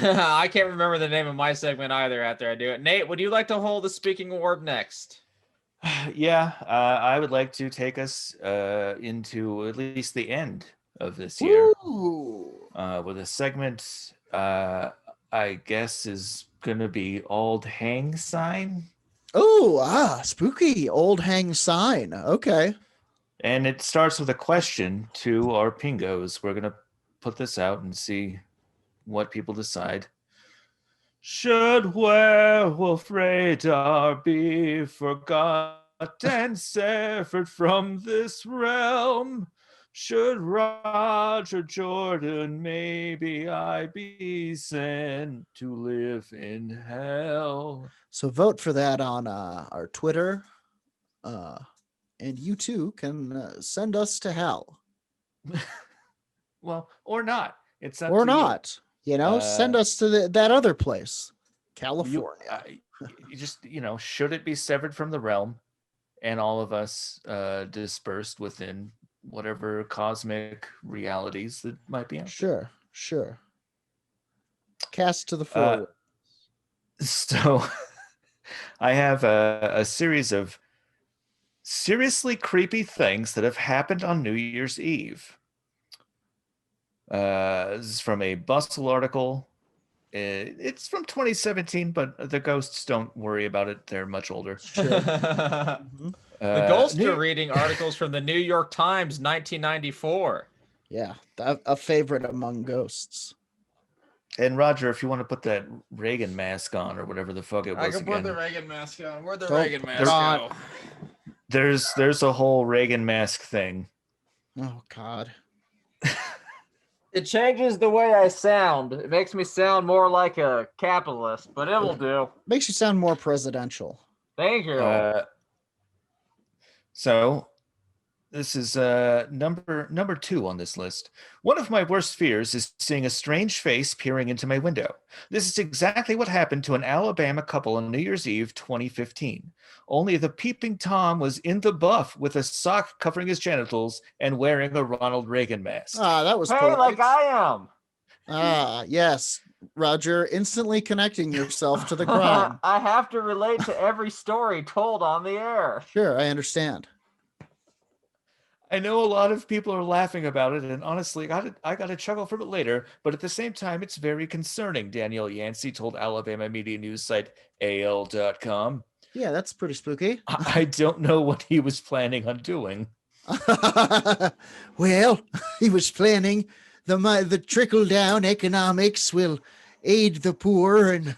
I can't remember the name of my segment either after I do it. Nate, would you like to hold the speaking orb next? Yeah, I would like to take us into at least the end of this year Woo! with a segment I guess is gonna be Old Hang Sign. Oh, spooky old hang sign. Okay. And it starts with a question to our pingos. We're gonna put this out and see what people decide. Should Werewolf Radar be forgotten, severed from this realm? Should Roger Jordan, maybe I be sent to live in hell? So vote for that on our Twitter. And you too can send us to hell. Well, or not. It's up Or to not. Send us to that other place, California. You just, should it be severed from the realm and all of us dispersed within whatever cosmic realities that might be out there? Sure. Cast to the forward. So I have a series of seriously creepy things that have happened on New Year's Eve. This is from a Bustle article. It's from 2017, but the ghosts, don't worry about it. They're much older. Sure. The ghosts are reading articles from the New York Times, 1994. Yeah, a favorite among ghosts. And Roger, if you want to put that Reagan mask on or whatever the fuck it was I can again. put the Reagan mask on. Where'd the Don't Reagan put mask it on. go? There's a whole Reagan mask thing. Oh, God. It changes the way I sound. It makes me sound more like a capitalist, but it will do. Makes you sound more presidential. Thank you. So this is number 2 on this list. One of my worst fears is seeing a strange face peering into my window. This is exactly what happened to an Alabama couple on New Year's Eve 2015. Only the peeping Tom was in the buff with a sock covering his genitals and wearing a Ronald Reagan mask. That was hey, polite. like I am. Yes. Roger, instantly connecting yourself to the crime. I have to relate to every story told on the air. Sure, I understand. I know a lot of people are laughing about it, and honestly, I got a chuckle from it later, but at the same time, it's very concerning, Danielle Yancey told Alabama media news site AL.com. Yeah, that's pretty spooky. I don't know what he was planning on doing. Well, he was planning the trickle-down economics will aid the poor, and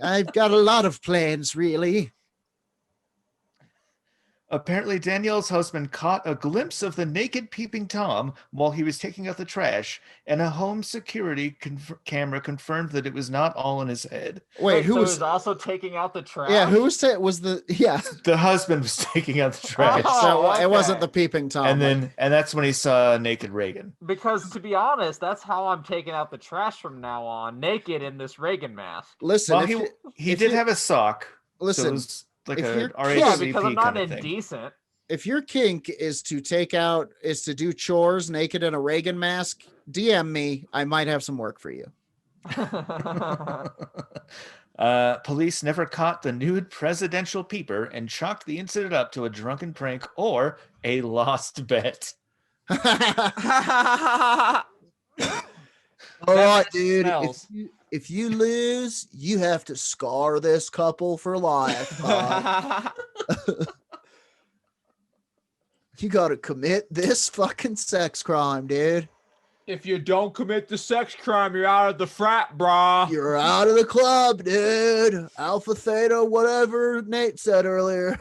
I've got a lot of plans, really. Apparently, Danielle's husband caught a glimpse of the naked peeping Tom while he was taking out the trash, and a home security camera confirmed that it was not all in his head. Wait, who so was he was also taking out the trash? Yeah, who was The husband was taking out the trash. So okay. it wasn't the peeping Tom. And that's when he saw naked Reagan. Because to be honest, that's how I'm taking out the trash from now on, naked in this Reagan mask. Listen, Well, he did have a sock. Listen, so it was like if a you're- RHCP Yeah, because I'm not kind of thing. indecent. if your kink is to do chores naked in a Reagan mask, DM me. I might have some work for you. Police never caught the nude presidential peeper and chalked the incident up to a drunken prank or a lost bet. All right, dude. smells. If you lose, you have to scar this couple for life. You got to commit this fucking sex crime, dude. If you don't commit the sex crime, you're out of the frat, brah. You're out of the club, dude. Alpha, theta, whatever Nate said earlier.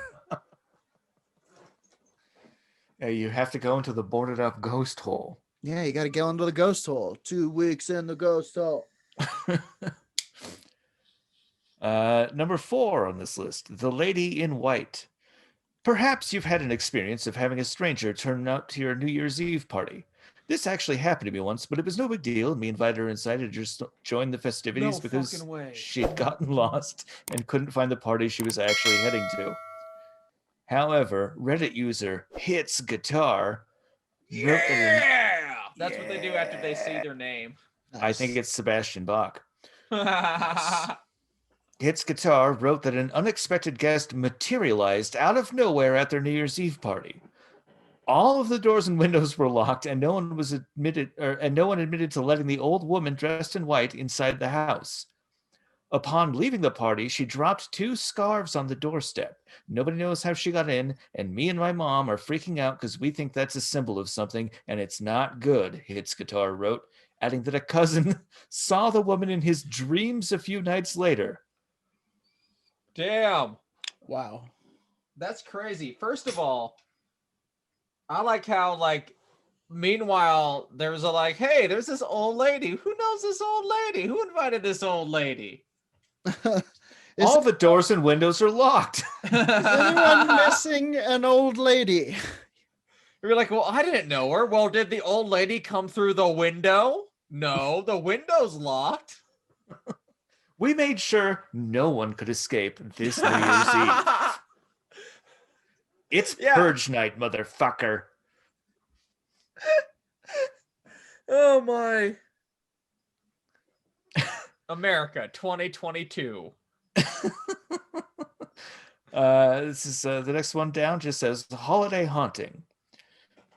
You have to go into the boarded up ghost hole. Yeah, you got to go into the ghost hole. 2 weeks in the ghost hole. Number 4 on this list, the lady in white. Perhaps you've had an experience of having a stranger turn up to your New Year's Eve party. This actually happened to me once, but it was no big deal, and me invited her inside to just join the festivities because she'd gotten lost and couldn't find the party she was actually heading to. However, Reddit user Hits Guitar wrote that That's what they do after they see their name. I think it's Sebastian Bach. Hits Guitar wrote that an unexpected guest materialized out of nowhere at their New Year's Eve party. All of the doors and windows were locked, and no one admitted to letting the old woman dressed in white inside the house. Upon leaving the party, she dropped 2 scarves on the doorstep. Nobody knows how she got in, and me and my mom are freaking out because we think that's a symbol of something, and it's not good, Hits Guitar wrote, adding that a cousin saw the woman in his dreams a few nights later. Damn. Wow. That's crazy. First of all, I like how, like, meanwhile, there's a like, hey, there's this old lady. Who knows this old lady? Who invited this old lady? All the doors and windows are locked. Is anyone missing an old lady? You're like, well, I didn't know her. Well, did the old lady come through the window? No, the window's locked. We made sure no one could escape this New Year's Eve. It's purge night, motherfucker. Oh my. America 2022. This is the next one down, just says holiday haunting.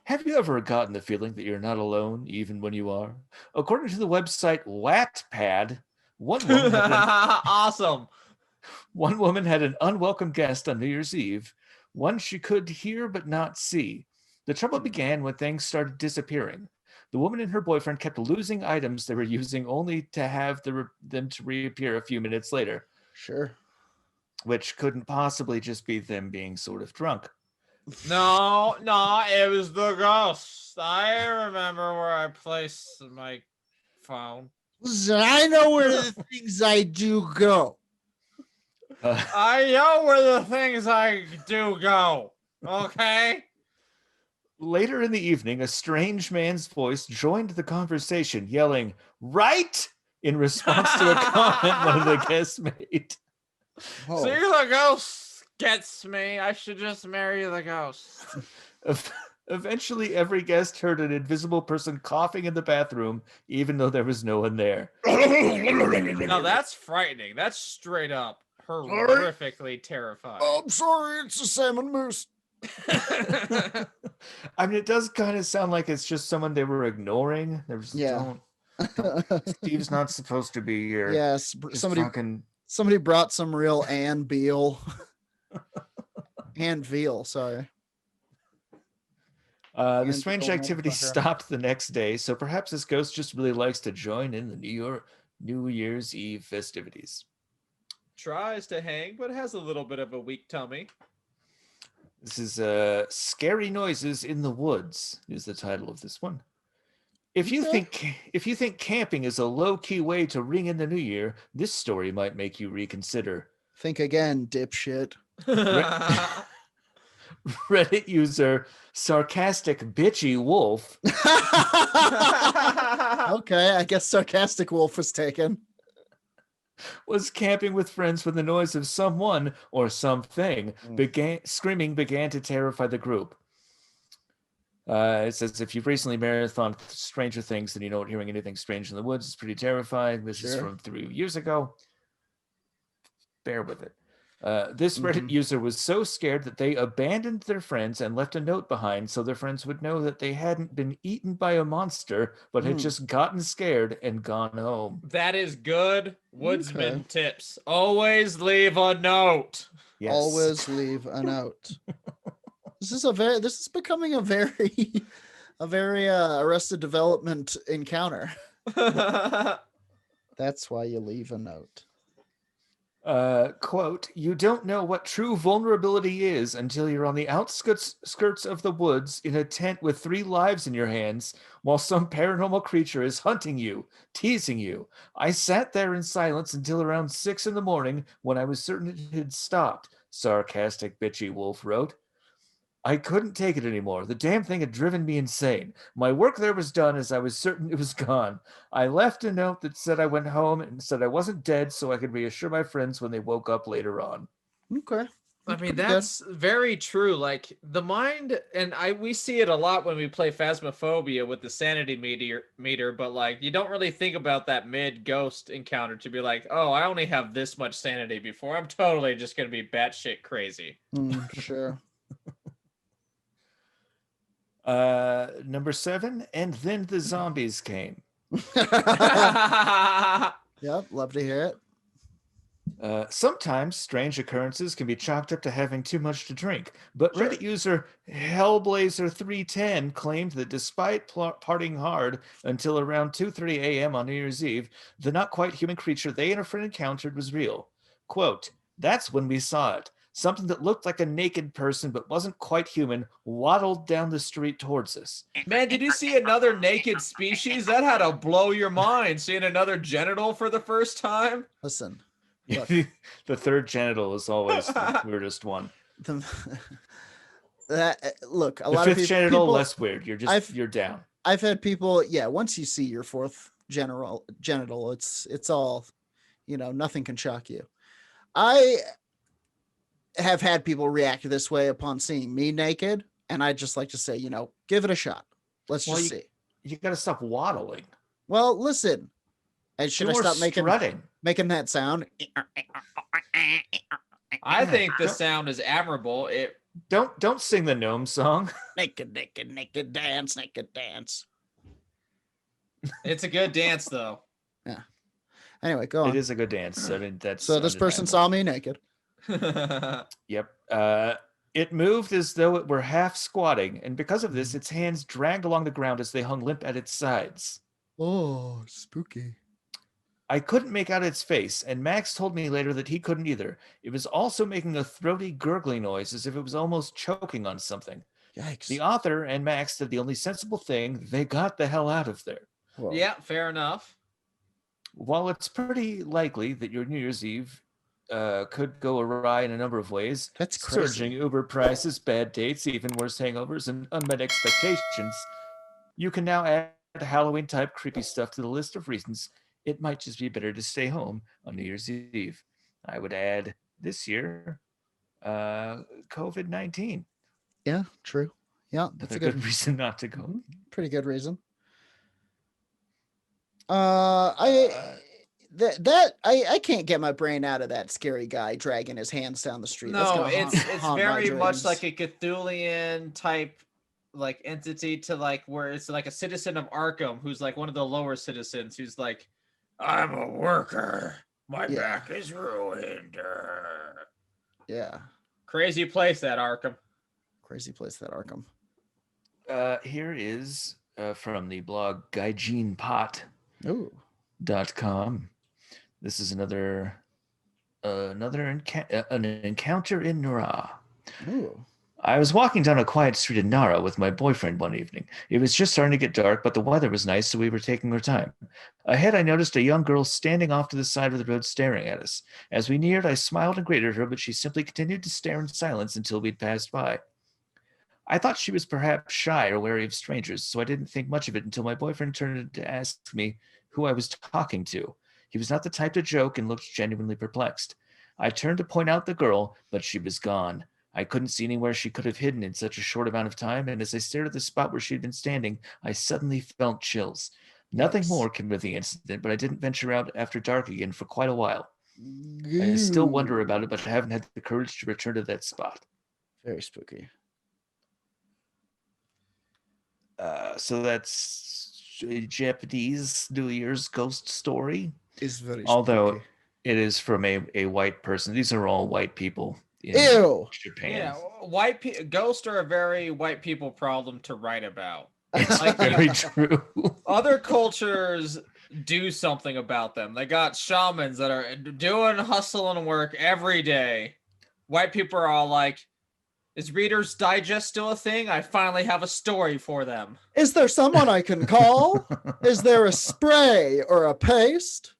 Have you ever gotten the feeling that you're not alone even when you are? According to the website Wattpad, Awesome. One woman had an unwelcome guest on New Year's Eve, one she could hear but not see. The trouble began when things started disappearing. The woman and her boyfriend kept losing items they were using only to have them to reappear a few minutes later. Sure. Which couldn't possibly just be them being sort of drunk. No, it was the ghost. I remember where I placed my phone. Listen, I know where the things I do go. I know where the things I do go. Okay? Later in the evening, a strange man's voice joined the conversation, yelling, "Right?" in response to a comment one of the guests made. Whoa. See, the ghost gets me. I should just marry the ghost. Eventually, every guest heard an invisible person coughing in the bathroom, even though there was no one there. Now that's frightening. That's straight up horrifically terrifying. Oh, I'm sorry, it's a salmon moose. I mean, it does kind of sound like it's just someone they were ignoring. Don't, Steve's not supposed to be here. Yes, somebody brought some real Ann Veal. Ann Veal, sorry. The strange activity stopped the next day, so perhaps this ghost just really likes to join in the New Year's Eve festivities. Tries to hang, but has a little bit of a weak tummy. This is Scary Noises in the Woods is the title of this one. If you think camping is a low-key way to ring in the new year, this story might make you reconsider. Think again, dipshit. Reddit user Sarcastic Bitchy Wolf. Okay, I guess Sarcastic Wolf was taken. Was camping with friends when the noise of someone or something screaming began to terrify the group. It says, if you've recently marathoned Stranger Things, then you know hearing anything strange in the woods is pretty terrifying. This is from 3 years ago. Bear with it. This Reddit user was so scared that they abandoned their friends and left a note behind so their friends would know that they hadn't been eaten by a monster, but had just gotten scared and gone home. That is good woodsman tips. Always leave a note. Yes. Always leave a note. This is becoming a very Arrested Development encounter. That's why you leave a note. Quote, you don't know what true vulnerability is until you're on the outskirts of the woods in a tent with 3 lives in your hands while some paranormal creature is hunting you, teasing you. I sat there in silence until around 6 a.m. when I was certain it had stopped, Sarcastic Bitchy Wolf wrote. I couldn't take it anymore. The damn thing had driven me insane. My work there was done as I was certain it was gone. I left a note that said I went home and said I wasn't dead so I could reassure my friends when they woke up later on. Okay. I mean, pretty good. that's very true. Like the mind, and we see it a lot when we play Phasmophobia with the sanity meter, but like you don't really think about that mid ghost encounter to be like, oh, I only have this much sanity before I'm totally just gonna be batshit crazy. Sure. Number 7, and then the zombies came. Yep, love to hear it. Sometimes strange occurrences can be chalked up to having too much to drink, but Sure. Reddit user Hellblazer310 claimed that despite partying hard until around 2:30 a.m. on New Year's Eve, the not quite human creature they and a friend encountered was real. Quote, "That's when we saw it. Something that looked like a naked person but wasn't quite human waddled down the street towards us." Man, did you see another naked species? That had to blow your mind, seeing another genital for the first time. Listen, look, The third genital is always the weirdest one. look, a The lot fifth of genital, people, less weird. You're down. I've had people, yeah, once you see your fourth genital, it's all, nothing can shock you. I have had people react this way upon seeing me naked, and I just like to say, give it a shot. Let's just see. You got to stop waddling. Well, listen, and should Do I more stop strutting. making that sound? I think the sound is admirable. Don't sing the gnome song. Naked, naked, naked dance, naked dance. It's a good dance, though. Yeah. Anyway, go on. It is a good dance. I mean, that's So this person saw me naked. Yep. It moved as though it were half squatting, and because of this, its hands dragged along the ground as they hung limp at its sides. Oh, spooky. I couldn't make out its face, and Max told me later that he couldn't either. It was also making a throaty, gurgling noise as if it was almost choking on something. Yikes. The author and Max did the only sensible thing. They got the hell out of there. Whoa. Yeah, fair enough. While it's pretty likely that your New Year's Eve could go awry in a number of ways, That's crazy. surging Uber prices, bad dates, even worse hangovers, and unmet expectations, you can now add Halloween-type creepy stuff to the list of reasons it might just be better to stay home on New Year's Eve. I would add this year, COVID-19. Yeah, true. Yeah, that's Another good reason not to go. pretty good reason. I can't get my brain out of that scary guy dragging his hands down the street. That's No, gonna it's haunt my very much dreams. like a Cthulian type like entity to like where it's like a citizen of Arkham who's like one of the lower citizens who's like, I'm a worker. My Yeah. back is ruined. Yeah, Crazy place that Arkham. crazy place that Arkham. Here is from the blog GuyGenePot.com. Ooh, This is an encounter in Nara. ooh. I was walking down a quiet street in Nara with my boyfriend one evening. It was just starting to get dark, but the weather was nice, so we were taking our time. Ahead, I noticed a young girl standing off to the side of the road staring at us. As we neared, I smiled and greeted her, but she simply continued to stare in silence until we'd passed by. I thought she was perhaps shy or wary of strangers, so I didn't think much of it until my boyfriend turned to ask me who I was talking to. He was not the type to joke and looked genuinely perplexed. I turned to point out the girl, but she was gone. I couldn't see anywhere she could have hidden in such a short amount of time, and as I stared at the spot where she'd been standing, I suddenly felt chills. Nothing Yikes. more came of the incident, but I didn't venture out after dark again for quite a while. I still wonder about it, but I haven't had the courage to return to that spot. Very spooky. So that's a Japanese New Year's ghost story. Is very Although spooky. it is from a white person. These are all white people in Ew. Japan. Yeah, ghosts are a very white people problem to write about. It's Like, very true. Other cultures do something about them. They got shamans that are doing hustling work every day. White people are all like, is Reader's Digest still a thing? I finally have a story for them. Is there someone I can call? Is there a spray or a paste?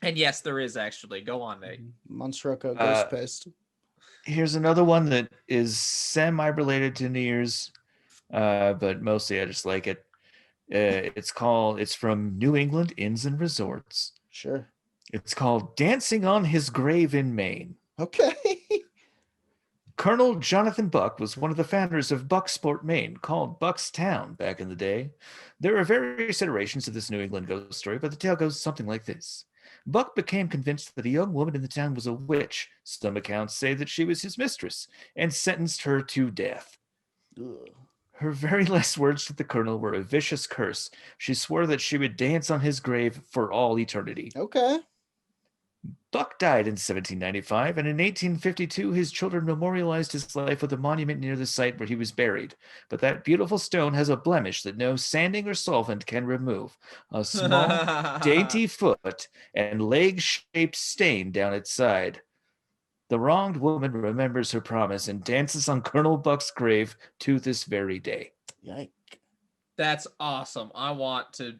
And yes, there is actually. Go on, Nate. Monstroko ghost paste. Here's another one that is semi-related to New Year's, but mostly I just like it. It's from New England Inns and Resorts. Sure. It's called Dancing on His Grave in Maine. Okay. Colonel Jonathan Buck was one of the founders of Bucksport, Maine, called Buckstown back in the day. There are various iterations of this New England ghost story, but the tale goes something like this. Buck became convinced that a young woman in the town was a witch. Some accounts say that she was his mistress, and sentenced her to death. Ugh. Her very last words to the colonel were a vicious curse. She swore that she would dance on his grave for all eternity. Okay. Buck died in 1795, and in 1852 his children memorialized his life with a monument near the site where he was buried. But that beautiful stone has a blemish that no sanding or solvent can remove. A small, dainty foot and leg-shaped stain down its side. The wronged woman remembers her promise and dances on Colonel Buck's grave to this very day. Yike. That's awesome. I want to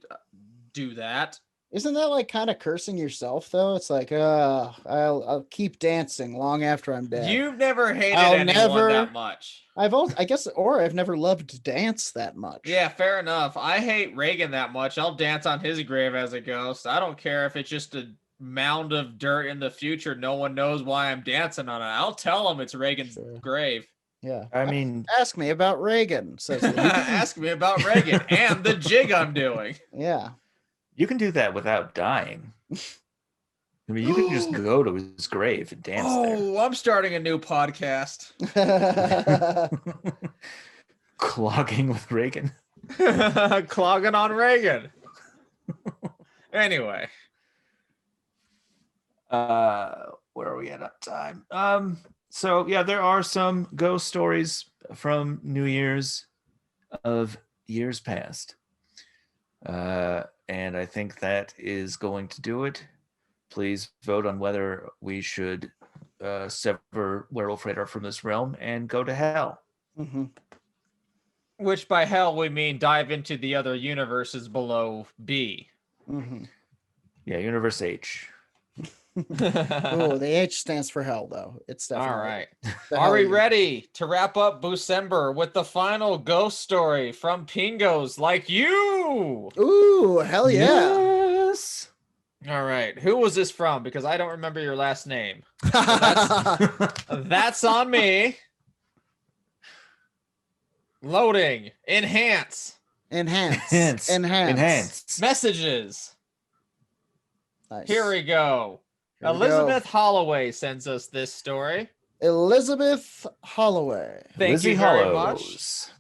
do that. Isn't that like kind of cursing yourself though? It's like, I'll keep dancing long after I'm dead. You've never hated I'll anyone never- that much. I've never loved to dance that much. Yeah, fair enough. I hate Reagan that much. I'll dance on his grave as a ghost. I don't care if it's just a mound of dirt in the future. No one knows why I'm dancing on it. I'll tell him it's Reagan's Sure. grave. Yeah. I mean, Ask me about Reagan. Says the- Ask me about Reagan and the jig I'm doing. yeah. you can do that without dying. I mean, you can just go to his grave and dance Oh, I'm starting a new podcast. yeah. there. Clogging with Reagan. Clogging on Reagan. Anyway. Where are we at on time? So yeah, there are some ghost stories from New Year's of years past. And I think that is going to do it. Please vote on whether we should sever Werewolf Radar from this realm and go to hell. Mhm. Which by hell we mean dive into the other universes below B. Mhm. Yeah, Universe H. Oh, the H stands for hell, though. It's definitely All right. the Are we hell ready to wrap up Boocember with the final ghost story from Pingos like you? Ooh, hell yeah. Yes. All right. Who was this from? Because I don't remember your last name. That's on me. Loading. Enhance. Enhance. Enhance. Messages. Nice. Here we go. Here we Elizabeth Holloway sends us this story. go. Elizabeth Holloway. Thank Lizzie you very Hollows.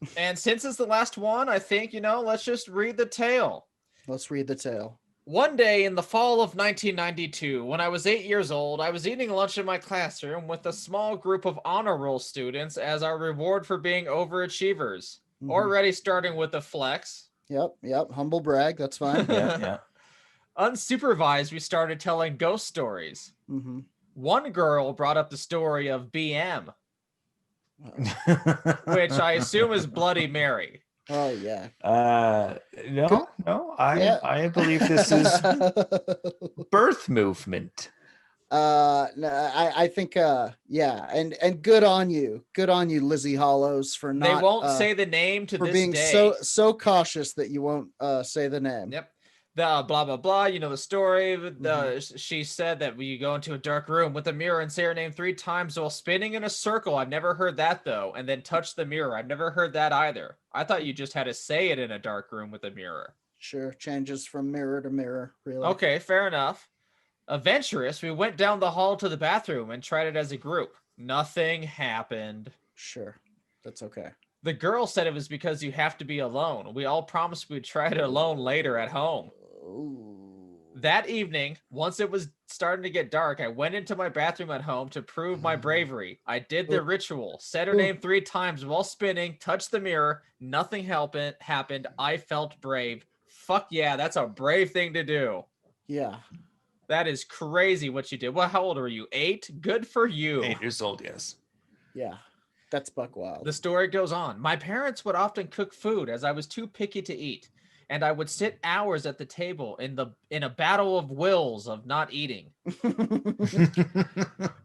much. And since it's the last one, I think, let's just read the tale. Let's read the tale. One day in the fall of 1992, when I was 8 years old, I was eating lunch in my classroom with a small group of honor roll students as our reward for being overachievers. Mhm. Already starting with a flex. Yep. Humble brag. That's fine. Yeah. Unsupervised, we started telling ghost stories. Mhm. One girl brought up the story of BM, yeah. which I assume is Bloody Mary. Oh yeah. No. Yeah. I believe this is birth movement. No, I think yeah, and good on you, Lizzie Hollows, for not They won't say the name to for this being day. so cautious that you won't say the name. Yep. The blah blah blah. You know the story. She said that we go into a dark room with a mirror and say her name 3 times while spinning in a circle. I've never heard that though. And then touch the mirror. I've never heard that either. I thought you just had to say it in a dark room with a mirror. Sure, changes from mirror to mirror. Really? Okay, fair enough. Adventurous, we went down the hall to the bathroom and tried it as a group. Nothing happened. Sure, that's okay. The girl said it was because you have to be alone. We all promised we'd try it alone later at home. Ooh. That evening, once it was starting to get dark, I went into my bathroom at home to prove my bravery. I did the ritual, said her name 3 times while spinning, touched the mirror. Nothing happened. I felt brave. Fuck yeah, that's a brave thing to do. Yeah. That is crazy what you did. Well, how old are you? 8? Good for you. 8 years old, yes. Yeah. That's buck wild. The story goes on. My parents would often cook food as I was too picky to eat, and I would sit hours at the table in a battle of wills of not eating.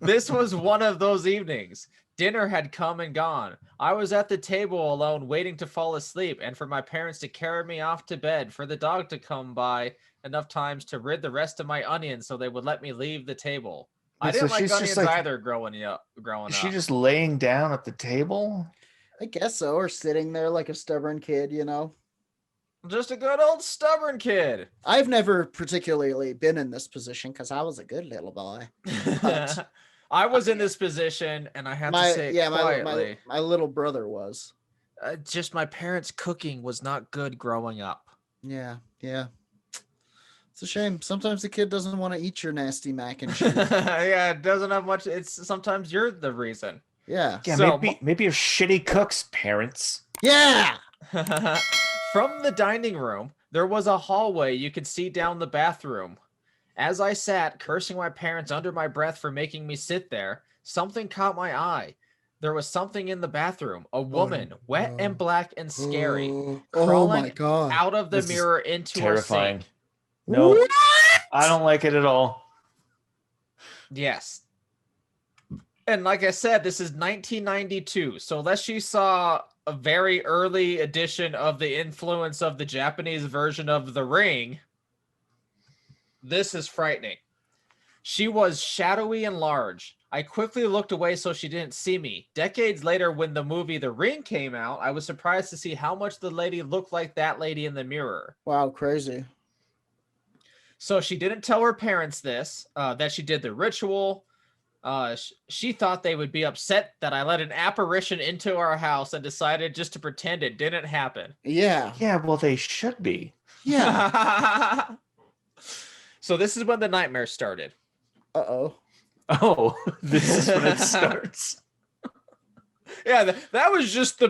This was one of those evenings. Dinner had come and gone. I was at the table alone waiting to fall asleep and for my parents to carry me off to bed, for the dog to come by enough times to rid the rest of my onions so they would let me leave the table. I Wait, so didn't like she's just onions like, either growing up. is she just laying down at the table? I guess so, or sitting there like a stubborn kid, you know. Just a good old stubborn kid. I've never particularly been in this position because I was a good little boy. But I was in this position, and I have to say it quietly. my little brother was. Just my parents' cooking was not good growing up. Yeah. It's a shame. Sometimes the kid doesn't want to eat your nasty mac and cheese. Yeah, it doesn't have much. It's sometimes you're the reason. Yeah. Yeah, So- maybe you're shitty cooks, parents. Yeah. From the dining room, there was a hallway you could see down the bathroom. As I sat, cursing my parents under my breath for making me sit there, something caught my eye. There was something in the bathroom, a woman, wet and black and scary, Oh crawling my god. out of the This is mirror into terrifying. a sink. No, What? I don't like it at all. Yes. And like I said, this is 1992. So unless you saw a very early edition of the influence of the Japanese version of The Ring, this is frightening. She was shadowy and large. I quickly looked away so she didn't see me. Decades later, when the movie The Ring came out, I was surprised to see how much the lady looked like that lady in the mirror. Wow, crazy. So she didn't tell her parents this, that she did the ritual. She thought they would be upset that I let an apparition into our house and decided just to pretend it didn't happen. Yeah. Yeah, well, they should be. Yeah. So this is when the nightmare started. Uh-oh. Oh, this is when it starts. Yeah, that was just the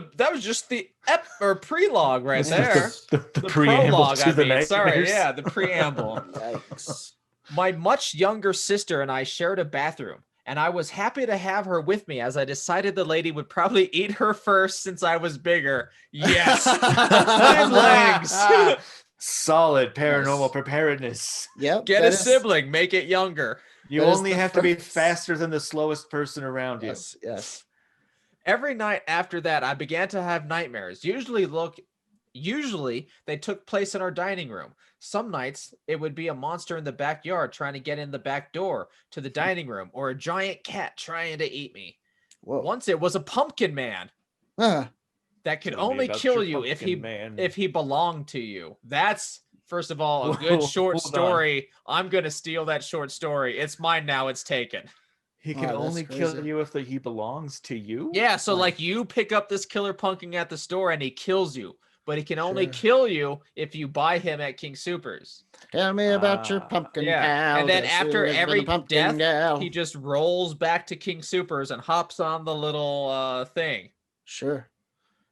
prelogue right there. The preamble prologue, to the Sorry, nightmares. yeah, the preamble. Yikes. My much younger sister and I shared a bathroom, and I was happy to have her with me as I decided the lady would probably eat her first since I was bigger. Yes. Hind legs. Solid paranormal Nice. preparedness. Yep. Get that a is- sibling, make it younger. You That is only the have to be first. faster than the slowest person around you. Yes, yes. Every night after that, I began to have nightmares. Usually they took place in our dining room. Some nights it would be a monster in the backyard trying to get in the back door to the dining room, or a giant cat trying to eat me. Whoa. Once it was a pumpkin man Ah, that could Tell me only about kill your you if pumpkin man. he belonged to you. That's first of all a Whoa, good short hold on. story. I'm gonna steal that short story. It's mine now. It's taken. He can Wow, that's only kill crazy. you if he belongs to you? Yeah, so Wow. like you pick up this killer pumpkin at the store and he kills you, but he can only Sure. kill you if you buy him at King Supers. tell me about your Ah, pumpkin Yeah, cow. and then that after lives in every a pumpkin death, gal. he just rolls back to King Supers and hops on the little thing. Sure.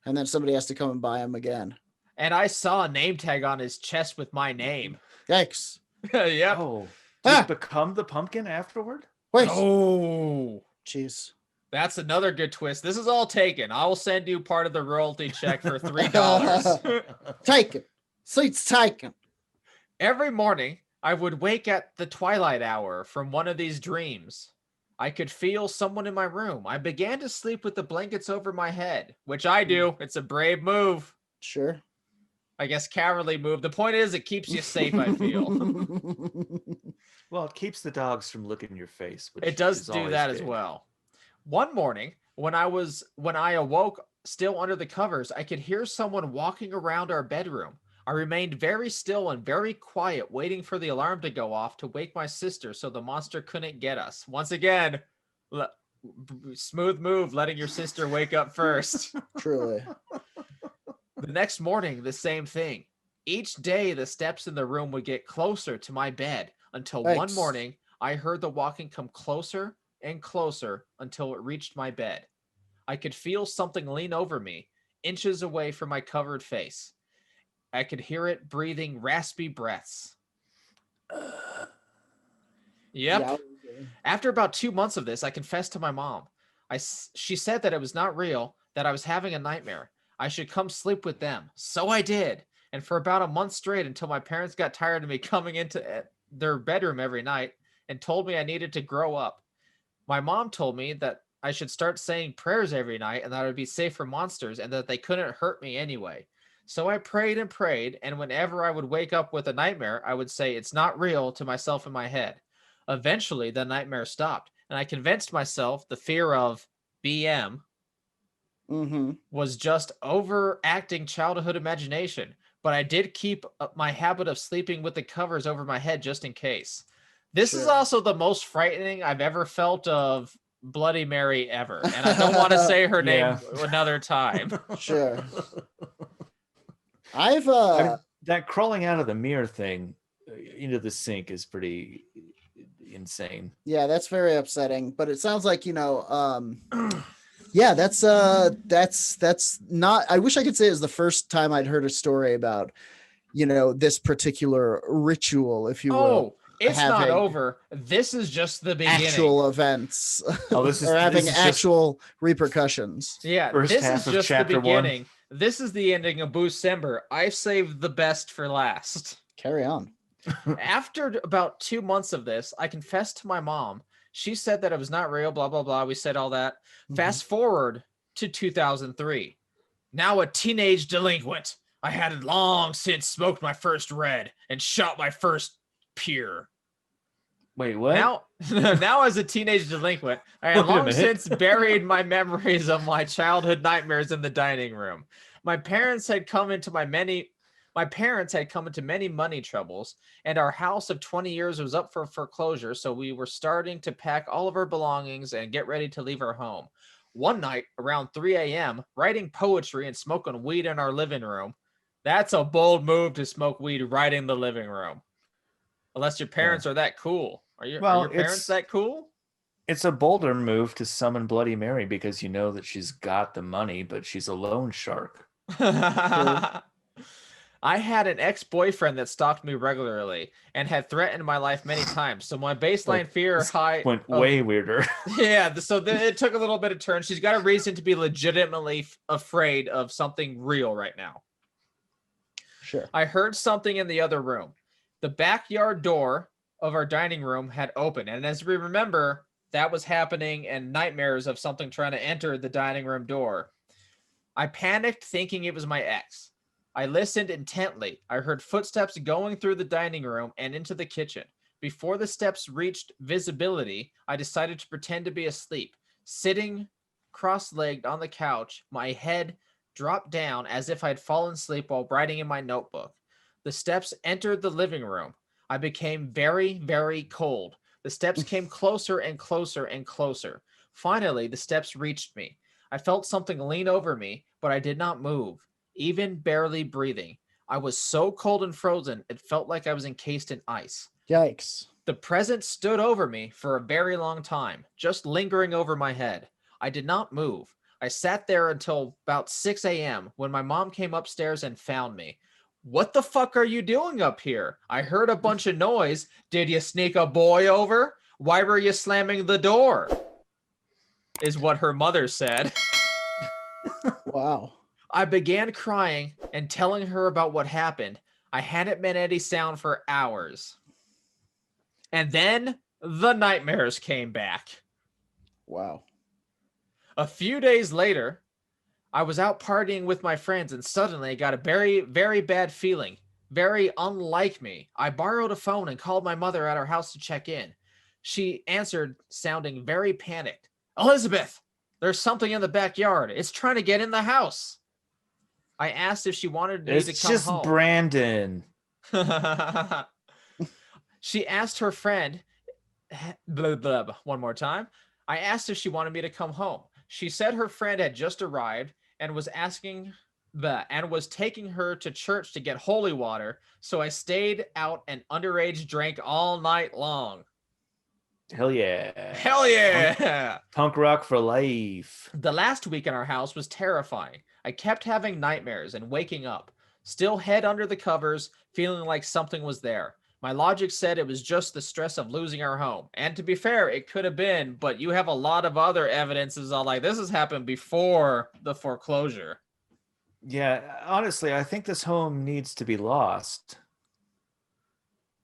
And then somebody has to come and buy him again. And I saw a name tag on his chest with my name. Yikes. Yep. Oh, Ah! did he become the pumpkin afterward? Wait. Oh, Jeez. that's another good twist. This is all taken. I will send you part of the royalty check for $3. Taken. Seats taken. Every morning, I would wake at the twilight hour from one of these dreams. I could feel someone in my room. I began to sleep with the blankets over my head, which I do. It's a brave move. Sure. I guess cowardly move. The point is, it keeps you safe, I feel. Well, it keeps the dogs from licking your face. Which It does is do always that as big. well. One morning, when I awoke still under the covers, I could hear someone walking around our bedroom. I remained very still and very quiet, waiting for the alarm to go off to wake my sister so the monster couldn't get us. Once again, smooth move, letting your sister wake up first. Truly. The next morning, the same thing. Each day, the steps in the room would get closer to my bed until one Thanks. morning, I heard the walking come closer and closer until it reached my bed. I could feel something lean over me, inches away from my covered face. I could hear it breathing raspy breaths. Yep. Yeah. After about 2 months of this, I confessed to my mom. She said that it was not real, that I was having a nightmare. I should come sleep with them. So I did. And for about a month straight, until my parents got tired of me coming into their bedroom every night and told me I needed to grow up. My mom told me that I should start saying prayers every night and that I would be safe from monsters and that they couldn't hurt me anyway. So I prayed and prayed, and whenever I would wake up with a nightmare, I would say it's not real to myself in my head. Eventually, the nightmare stopped, and I convinced myself the fear of BM Mm-hmm. was just overacting childhood imagination, but I did keep up my habit of sleeping with the covers over my head just in case. This is Sure. also the most frightening I've ever felt of Bloody Mary ever, and I don't want to say her name another time. Sure. I've I mean, that crawling out of the mirror thing into the sink is pretty insane. yeah, that's very upsetting, but it sounds like, yeah, that's not, I wish I could say it was the first time I'd heard a story about, this particular ritual, if you will. Oh, it's not having over. This is just the beginning. Actual events. Oh, this is or having this is actual repercussions. Yeah, First this half is of just the chapter one. beginning. This is the ending of Boocember. I saved the best for last. Carry on. After about 2 months of this, I confessed to my mom. She said that it was not real, blah, blah, blah. We said all that. Fast forward to 2003. Now a teenage delinquent. I had long since smoked my first red and shot my first peer. Wait, what? Now as a teenage delinquent, I had Wait a long minute. since buried my memories of my childhood nightmares in the dining room. My parents had come into many money troubles, and our house of 20 years was up for foreclosure, so we were starting to pack all of our belongings and get ready to leave our home. One night, around 3 a.m., writing poetry and smoking weed in our living room. That's a bold move to smoke weed right in the living room. Unless your parents are that cool. Are your parents that cool? It's a bolder move to summon Bloody Mary because you know that she's got the money, but she's a loan shark. I had an ex-boyfriend that stalked me regularly and had threatened my life many times. So my baseline fear Went way weirder. Yeah, so it took a little bit of turn. She's got a reason to be legitimately afraid of something real right now. Sure. I heard something in the other room. The backyard door of our dining room had opened. And as we remember, that was happening and nightmares of something trying to enter the dining room door. I panicked thinking it was my ex. I listened intently. I heard footsteps going through the dining room and into the kitchen. Before the steps reached visibility, I decided to pretend to be asleep. Sitting cross-legged on the couch, my head dropped down as if I had fallen asleep while writing in my notebook. The steps entered the living room. I became very, very cold. The steps came closer and closer and closer. Finally, the steps reached me. I felt something lean over me, but I did not move, even barely breathing. I was so cold and frozen, it felt like I was encased in ice. Yikes. The presence stood over me for a very long time, just lingering over my head. I did not move. I sat there until about 6 a.m. when my mom came upstairs and found me. What the fuck are you doing up here? I heard a bunch of noise. Did you sneak a boy over? Why were you slamming the door? Is what her mother said. Wow. I began crying and telling her about what happened. I hadn't made any sound for hours. And then the nightmares came back. Wow. A few days later, I was out partying with my friends and suddenly I got a very, very bad feeling. Very unlike me. I borrowed a phone and called my mother at our house to check in. She answered, sounding very panicked. Elizabeth, there's something in the backyard. It's trying to get in the house. I asked if she wanted me to come home. It's just Brandon. She asked her friend, blah, blah, blah, one more time. I asked if she wanted me to come home. She said her friend had just arrived and was taking her to church to get holy water. So I stayed out and underage drank all night long. Hell yeah. Hell yeah. Punk rock for life. The last week in our house was terrifying. I kept having nightmares and waking up, still head under the covers, feeling like something was there. My logic said it was just the stress of losing our home. And to be fair, it could have been, but you have a lot of other evidences all like this has happened before the foreclosure. Yeah, honestly, I think this home needs to be lost.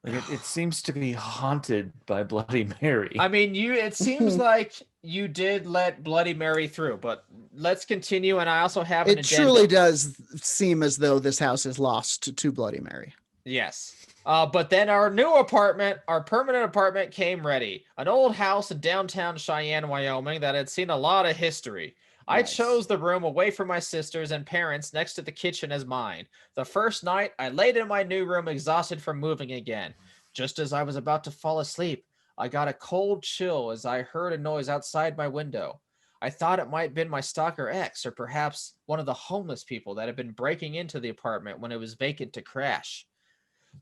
Like it seems to be haunted by Bloody Mary. I mean, it seems like you did let Bloody Mary through, but let's continue. And I also have an It addendum. truly does seem as though this house is lost to Bloody Mary. Yes. But then our new apartment, our permanent apartment came ready. An old house in downtown Cheyenne, Wyoming that had seen a lot of history. I Nice. chose the room away from my sisters and parents next to the kitchen as mine. The first night, I laid in my new room exhausted from moving again. Just as I was about to fall asleep, I got a cold chill as I heard a noise outside my window. I thought it might have been my stalker ex or perhaps one of the homeless people that had been breaking into the apartment when it was vacant to crash.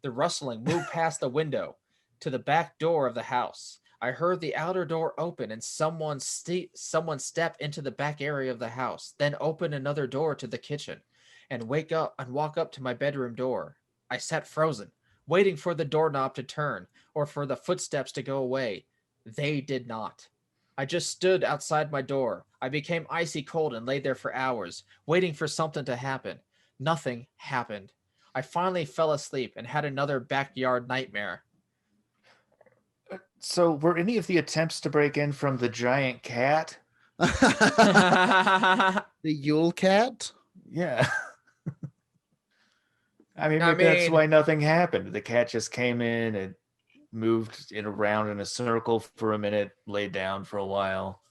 The rustling moved past the window to the back door of the house. I heard the outer door open and someone step into the back area of the house, then open another door to the kitchen and walk up to my bedroom door. I sat frozen, waiting for the doorknob to turn or for the footsteps to go away. They did not. I just stood outside my door. I became icy cold and laid there for hours, waiting for something to happen. Nothing happened. I finally fell asleep and had another backyard nightmare. So were any of the attempts to break in from the giant cat? The Yule cat? Yeah. I mean, maybe that's why nothing happened. The cat just came in and moved around in a circle for a minute, laid down for a while,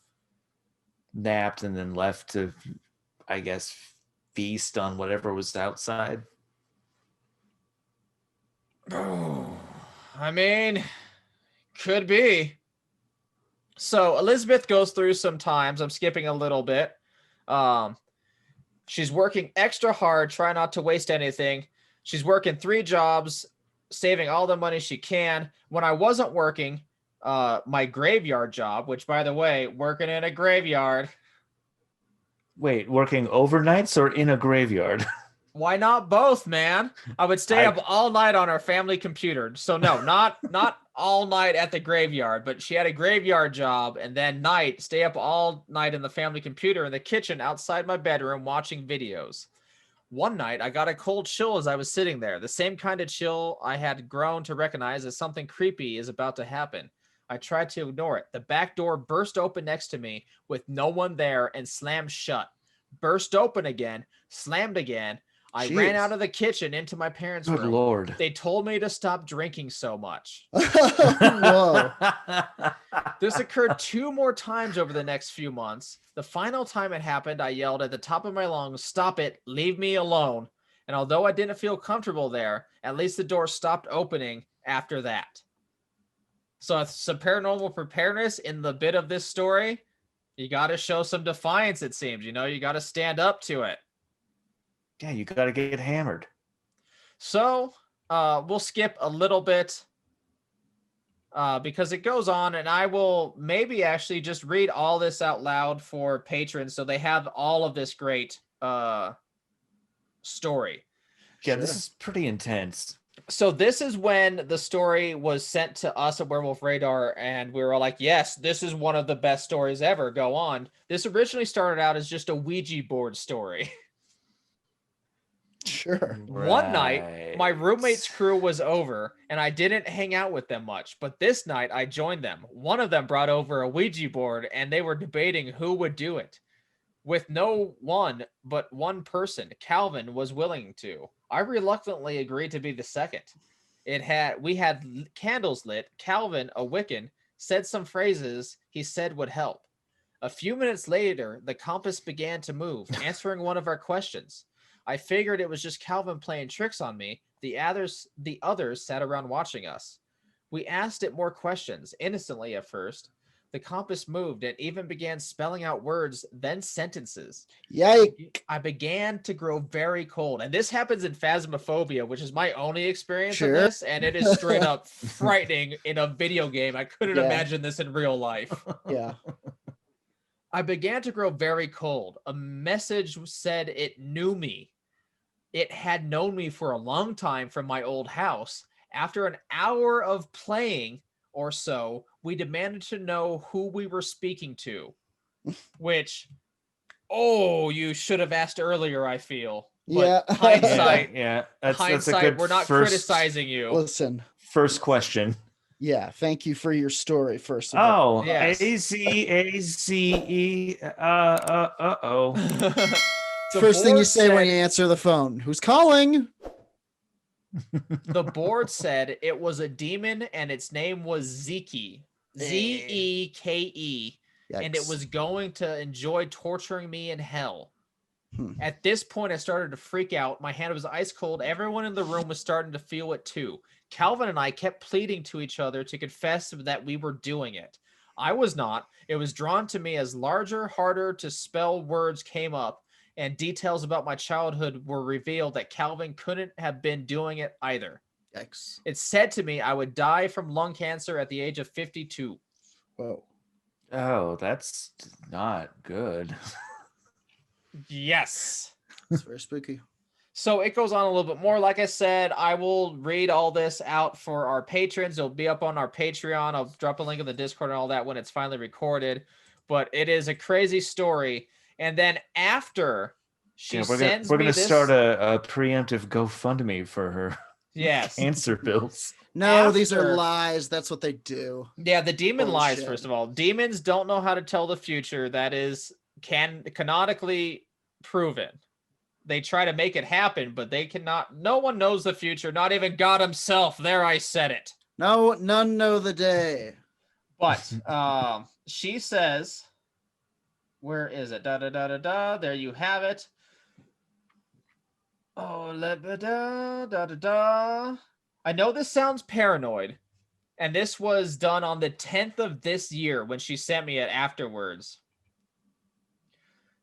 napped, and then left to, I guess, feast on whatever was outside. I mean, could be. So Elizabeth goes through some times. I'm skipping a little bit. She's working extra hard, trying not to waste anything. She's working 3 jobs, saving all the money she can. When I wasn't working, my graveyard job, which, by the way, working in a graveyard. Wait, working overnights or in a graveyard? Why not both, man? I would stay up all night on our family computer. So no, not all night at the graveyard, but she had a graveyard job, and then night, stay up all night in the family computer in the kitchen outside my bedroom watching videos. One night, I got a cold chill as I was sitting there, the same kind of chill I had grown to recognize as something creepy is about to happen. I tried to ignore it. The back door burst open next to me with no one there and slammed shut. Burst open again, slammed again. I ran out of the kitchen into my parents' room. Good Lord. They told me to stop drinking so much. Whoa. This occurred 2 more times over the next few months. The final time it happened, I yelled at the top of my lungs, "Stop it, leave me alone." And although I didn't feel comfortable there, at least the door stopped opening after that. So it's some paranormal preparedness in the bit of this story. You got to show some defiance, it seems. You know, you got to stand up to it. Yeah, you got to get hammered. So we'll skip a little bit because it goes on, and I will maybe actually just read all this out loud for patrons so they have all of this great story. Yeah, this is pretty intense. So this is when the story was sent to us at Werewolf Radar, and we were like, yes, this is one of the best stories ever. Go on. This originally started out as just a Ouija board story. Sure. One night, my roommate's crew was over, and I didn't hang out with them much. But this night, I joined them. One of them brought over a Ouija board, and they were debating who would do it. With no one but one person, Calvin was willing to. I reluctantly agreed to be the second. We had candles lit. Calvin, a Wiccan, said some phrases he said would help. A few minutes later, the compass began to move, answering one of our questions. I figured it was just Calvin playing tricks on me. The others sat around watching us. We asked it more questions, innocently at first. The compass moved and even began spelling out words, then sentences. Yikes. I began to grow very cold. And this happens in Phasmophobia, which is my only experience of this. And it is straight up frightening in a video game. I couldn't imagine this in real life. Yeah. I began to grow very cold. A message said it knew me. It had known me for a long time from my old house. After an hour of playing or so, we demanded to know who we were speaking to, which, you should have asked earlier, I feel. But Yeah. hindsight, that's a hindsight, good we're not first, criticizing you. Listen, first question. Yeah, thank you for your story, first of all. Oh, Yes. AZAZE. The First thing you board say when said- you answer the phone. Who's calling? The board said it was a demon and its name was Zeke. Zeke. And it Yikes. was going to enjoy torturing me in hell. Hmm. At this point, I started to freak out. My hand was ice cold. Everyone in the room was starting to feel it too. Calvin and I kept pleading to each other to confess that we were doing it. I was not. It was drawn to me as larger, harder to spell words came up, and details about my childhood were revealed that Calvin couldn't have been doing it either. Yikes. It said to me I would die from lung cancer at the age of 52. Whoa. Oh, that's not good. Yes. It's very spooky. So it goes on a little bit more. Like I said, I will read all this out for our patrons. It'll be up on our Patreon. I'll drop a link in the Discord and all that when it's finally recorded. But it is a crazy story. And then after she sends we're me gonna this, start a preemptive GoFundMe for her yes, cancer bills. No, these are After- lies. That's what they do. yeah, the demon lies. Bullshit. First of all, demons don't know how to tell the future. That is canonically proven. They try to make it happen, but they cannot. No one knows the future, not even God himself. There, I said it. No, none know the day. But she says, where is it? Da da da da da. There you have it. Oh, da da da da. I know this sounds paranoid, and this was done on the 10th of this year when she sent me it afterwards.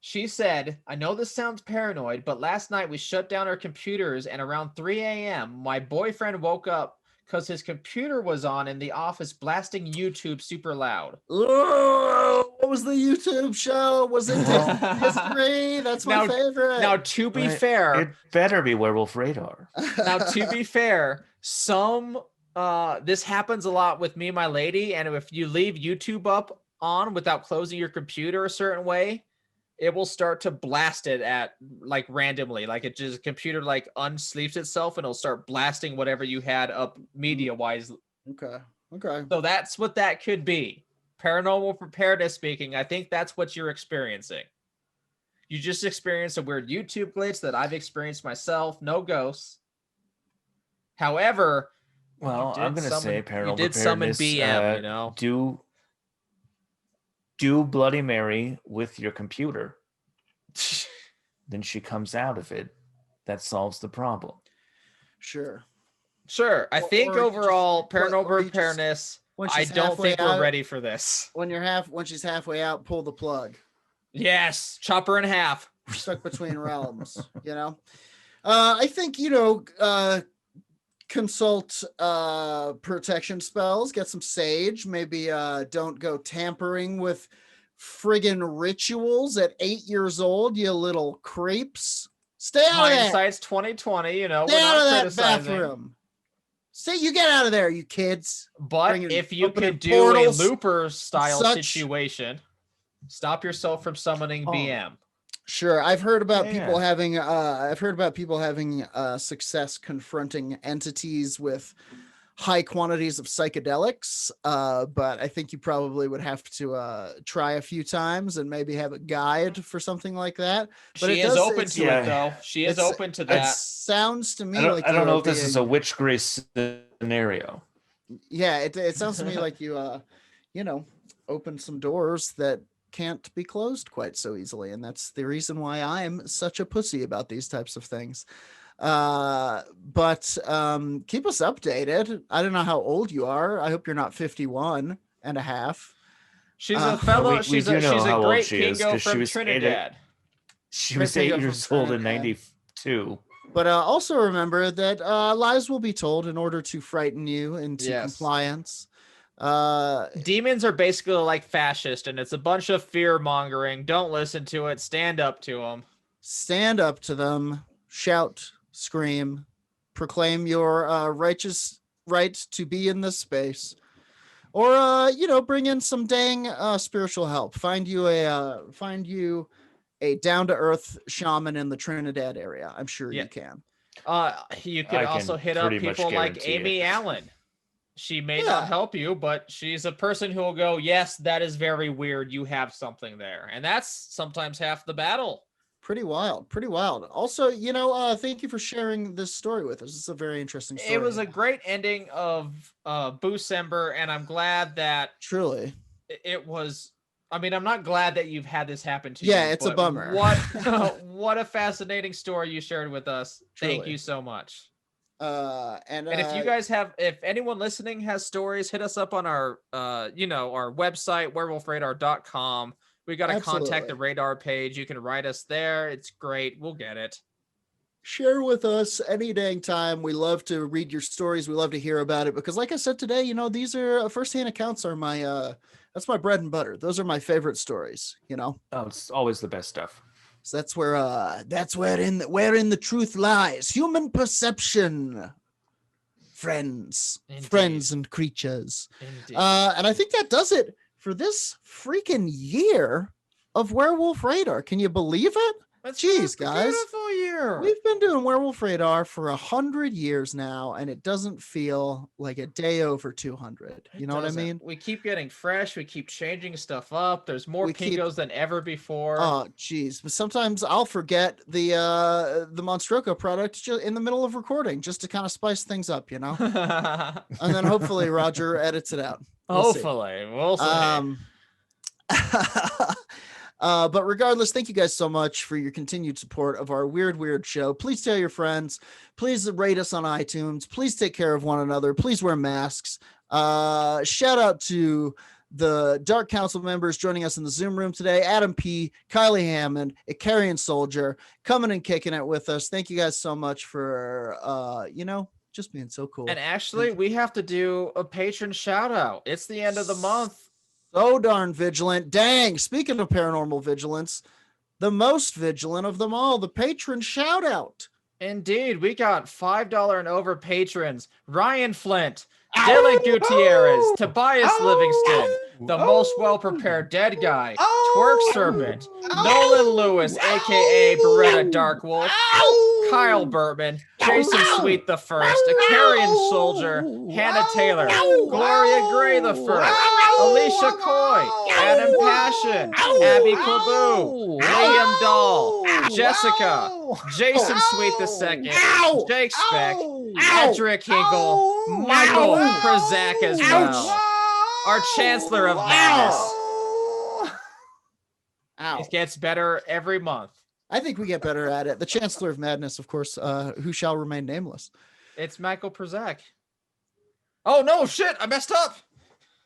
She said, I know this sounds paranoid, but last night we shut down our computers, and around 3 a.m., my boyfriend woke up because his computer was on in the office blasting YouTube super loud. Oh, what was the YouTube show? Was it history? That's my favorite. Now, to be Right. fair, It better be Werewolf Radar. now to be fair, this happens a lot with me and my lady, and if you leave YouTube up on without closing your computer a certain way, it will start to blast it at like randomly, like it just computer like unsleeves itself and it'll start blasting whatever you had up media wise. Okay. So that's what that could be. Paranormal preparedness speaking, I think that's what you're experiencing. You just experienced a weird YouTube glitch that I've experienced myself. No ghosts. However, Well, you I'm did gonna say summon- Paranormal you did summon Preparedness, BM, you know. Do Bloody Mary with your computer. Then she comes out of it. That solves the problem. Sure. Sure. I Or- think or you overall, just- or paranormal you just- preparedness, When I she's don't halfway think out, we're ready for this. when she's halfway out, pull the plug. Yes, chop her in half. Stuck between realms, you know. I think consult protection spells, get some sage, maybe don't go tampering with friggin' rituals at 8 years old, you little creeps. Stay out of there. Hindsight's 2020, you know, Stay we're out not of that criticizing. bathroom. Say you get out of there, you kids. But Bringing- if you opening could do portals a looper style such. situation, stop yourself from summoning Oh. BM. Sure, I've heard about Yeah. people having success confronting entities with high quantities of psychedelics, but I think you probably would have to try a few times and maybe have a guide for something like that. But She it is does- open it's- to it, though. She is it's- open to It that. sounds to me I like don't know you're if this is a being- witch grace scenario. Yeah, it sounds to me like you open some doors that can't be closed quite so easily, and that's the reason why I'm such a pussy about these types of things. But keep us updated. I don't know how old you are. I hope you're not 51 and a half. She's Uh, a fellow. we she's do a know she's a how old great she is, Kingo 'cause she from was 8 Trinidad. She was Chrissy 8 from years old in Trinidad. 92. But also remember that lies will be told in order to frighten you into Yes. compliance. Demons are basically like fascist, and it's a bunch of fear mongering. Don't listen to it. Stand up to them. Stand up to them, shout, scream, proclaim your righteous right to be in this space, or bring in some dang spiritual help. Find you a down to earth shaman in the Trinidad area. I'm sure Yeah. you can. You could I also can hit up pretty much people like guarantee Amy it. Allen. She may not Yeah. help you, but she's a person who will go, yes, that is very weird. You have something there. And that's sometimes half the battle. Pretty wild. Pretty wild. Also, thank you for sharing this story with us. It's a very interesting story. It was a great ending of Boocember, and I'm glad that Truly. it was. I mean, I'm not glad that you've had this happen to you. Yeah, it's a but bummer. What a fascinating story you shared with us. Thank Truly. you so much. And if you guys if anyone listening has stories, hit us up on our our website, werewolfradar.com. We got to contact the Absolutely. radar page. You can write us there. It's great. We'll get it. share with us any dang time. We love to read your stories. We love to hear about it because, like I said today, these are firsthand accounts are my that's my bread and butter. Those are my favorite stories. Oh, it's always the best stuff. So that's wherein the truth lies. Human perception, friends, Indeed. friends and creatures. Indeed. And I think that does it for this freaking year of Werewolf Radar. Can you believe it? That's Jeez, a guys. beautiful year. We've been doing Werewolf Radar for 100 years now, and it doesn't feel like a day over 200. You know what I Doesn't. mean? We keep getting fresh. We keep changing stuff up. There's more We keep- pingos than ever before. Oh, geez. But sometimes I'll forget the Monstroco product in the middle of recording just to kind of spice things up, and then hopefully Roger edits it out. We'll see. Hopefully, we'll see. But regardless, thank you guys so much for your continued support of our weird show. Please tell your friends. Please rate us on iTunes. Please take care of one another. Please wear masks. Shout out to the Dark Council members joining us in the Zoom room today. Adam P., Kylie Hammond, Icarian Soldier, coming and kicking it with us. Thank you guys so much for, just being so cool. And actually, we have to do a patron shout out. It's the end of the month. So darn vigilant. Dang. Speaking of paranormal vigilance, the most vigilant of them all, the patron shout out. Indeed, we got $5 and over patrons. Ryan Flint, Dylan Gutierrez, Tobias Livingston, the most well-prepared dead guy, Twerk Serpent, Nolan Lewis, aka Beretta Darkwolf, Kyle Burtman, Jason Sweet the First, Icarian Soldier, Hannah Taylor, Gloria Gray the First, Alicia Coy, Adam Passion, Abby Klabu, Liam Dahl, Jessica, Jason Sweet the Second, Jake Speck, Edric Hinkle, Michael Prazak as well, our Chancellor of Madness. It gets better every month. I think we get better at it. The Chancellor of Madness, of course, who shall remain nameless. It's Michael Prazak. Oh no, shit! I messed up.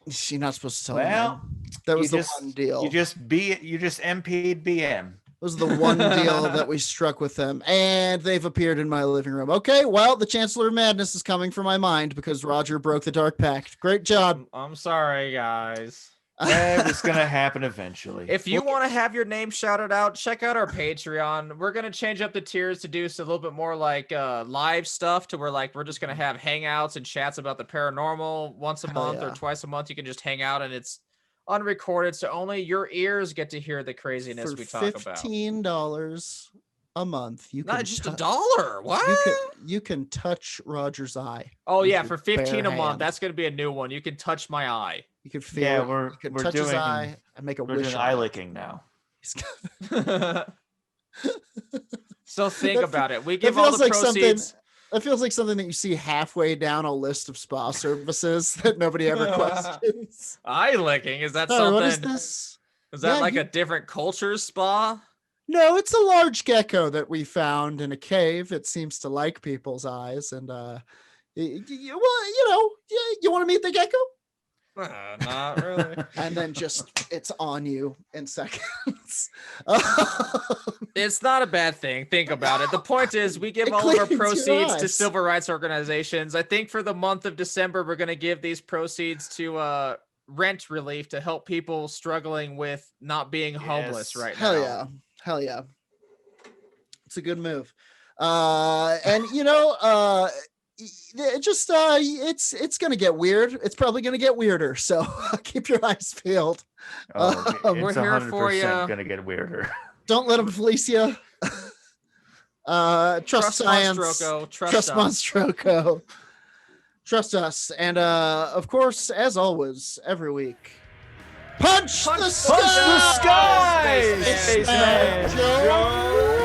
You're not supposed to tell Well, me that was the one deal. You just MP'd BM. It was the one deal that we struck with them, and they've appeared in my living room. Okay, well, the Chancellor of Madness is coming for my mind because Roger broke the Dark Pact. Great job. I'm sorry, guys. It's gonna happen eventually. If you want to have your name shouted out, check out our Patreon. We're gonna change up the tiers to do a little bit more like live stuff, to where we're just gonna have hangouts and chats about the paranormal once a month or twice a month. You can just hang out and it's unrecorded, so only your ears get to hear the craziness we talk about. $15 a month, you can not just $1. What? You can touch Roger's eye. Oh with yeah, your for 15 bare a month. hand. That's gonna be a new one. You can touch my eye. You can feel it. we're You can we're touch his doing eye and make a we're wish. doing on eye it. licking now. So think about it. We That give all feels the like proceeds. That feels like something that you see halfway down a list of spa services that nobody ever questions. Eye licking, is that Oh, something? what is this? Is that Yeah, like you- a different culture spa? No, it's a large gecko that we found in a cave. It seems to like people's eyes, and you want to meet the gecko, Not really. and then just it's on you in seconds. It's not a bad thing. Think about it. The point is, we give It all of our cleans your proceeds to eyes. civil rights organizations. I think for the month of December, we're going to give these proceeds to rent relief to help people struggling with not being homeless Yes. right Hell now. yeah. Hell yeah. It's a good move. It's gonna get weird. It's probably gonna get weirder. So keep your eyes peeled. Oh, we're it's here for 100% ya. gonna get weirder. Don't let them fleece you. Trust science. Monstroco. Trust us. Monstroco. Trust us. And of course, as always, every week, punch the Punch sky! Punch the sky, Spaceman Spaceman Joe!